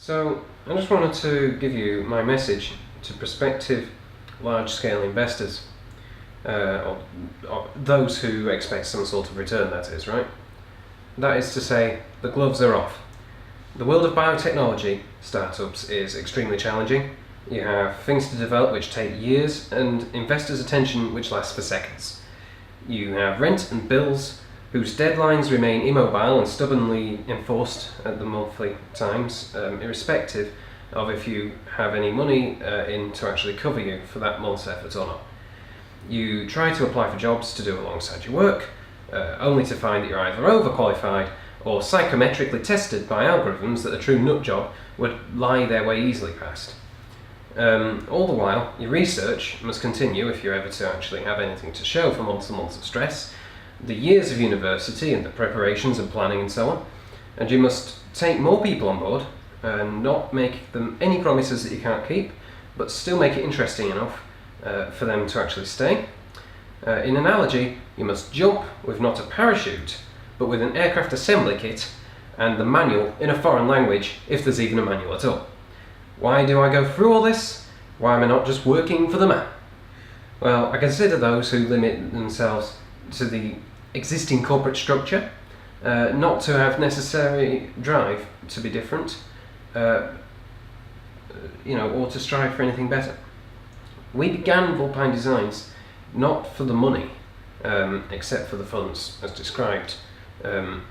So I just wanted to give you my message to prospective large-scale investors, or those who expect some sort of return, that is, right? That is to say, the gloves are off. The world of biotechnology startups is extremely challenging. You have things to develop which take years and investors' attention which lasts for seconds. You have rent and bills whose deadlines remain immobile and stubbornly enforced at the monthly times, irrespective of if you have any money in to actually cover you for that month's effort or not. You try to apply for jobs to do alongside your work, only to find that you're either overqualified or psychometrically tested by algorithms that a true nut job would lie their way easily past. All the while, your research must continue if you're ever to actually have anything to show for months and months of stress, the years of university and the preparations and planning and so on, and you must take more people on board and not make them any promises that you can't keep, but still make it interesting enough for them to actually stay. In analogy, you must jump with not a parachute, but with an aircraft assembly kit and the manual in a foreign language, if there's even a manual at all. Why do I go through all this? Why am I not just working for the man? Well, I consider those who limit themselves to the existing corporate structure not to have necessary drive to be different, or to strive for anything better. We began Vulpine Designs not for the money, except for the funds, as described, on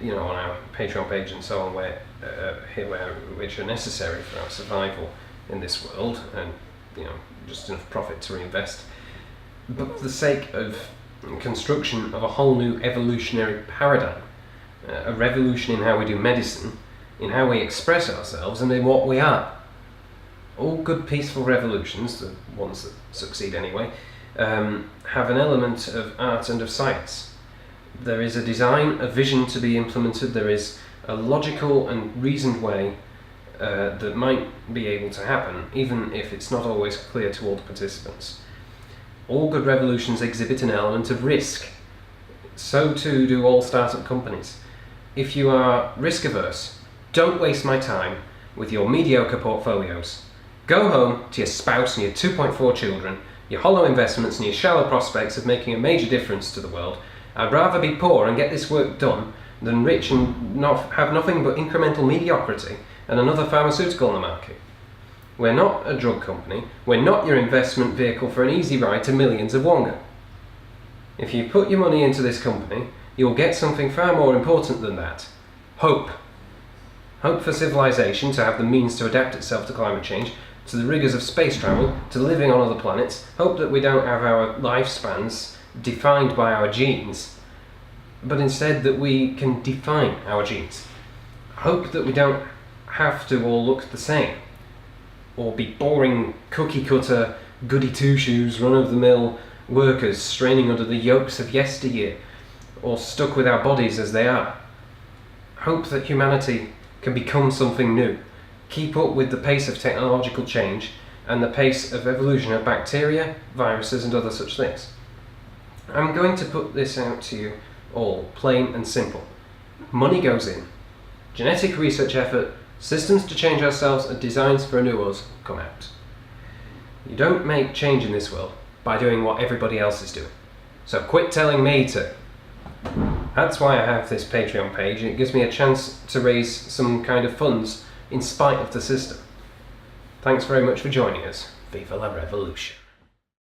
our Patreon page and so on, which are necessary for our survival in this world, and just enough profit to reinvest, but for the sake of construction of a whole new evolutionary paradigm, a revolution in how we do medicine, in how we express ourselves, and in what we are. All good peaceful revolutions, the ones that succeed anyway, have an element of art and of science. There is a design, a vision to be implemented, there is a logical and reasoned way that might be able to happen, even if it's not always clear to all the participants. All good revolutions exhibit an element of risk. So too do all startup companies. If you are risk averse, don't waste my time with your mediocre portfolios. Go home to your spouse and your 2.4 children, your hollow investments and your shallow prospects of making a major difference to the world. I'd rather be poor and get this work done than rich and have nothing but incremental mediocrity and another pharmaceutical on the market. We're not a drug company, we're not your investment vehicle for an easy ride to millions of wonga. If you put your money into this company, you'll get something far more important than that. Hope. Hope for civilization to have the means to adapt itself to climate change, to the rigours of space travel, to living on other planets. Hope that we don't have our lifespans defined by our genes, but instead that we can define our genes. Hope that we don't have to all look the same, or be boring, cookie-cutter, goody-two-shoes, run-of-the-mill workers straining under the yokes of yesteryear, or stuck with our bodies as they are. Hope that humanity can become something new, keep up with the pace of technological change and the pace of evolution of bacteria, viruses and other such things. I'm going to put this out to you all, plain and simple. Money goes in. Genetic research effort, systems to change ourselves and designs for a new us come out. You don't make change in this world by doing what everybody else is doing. So quit telling me to. That's why I have this Patreon page, and it gives me a chance to raise some kind of funds in spite of the system. Thanks very much for joining us. Viva la revolution.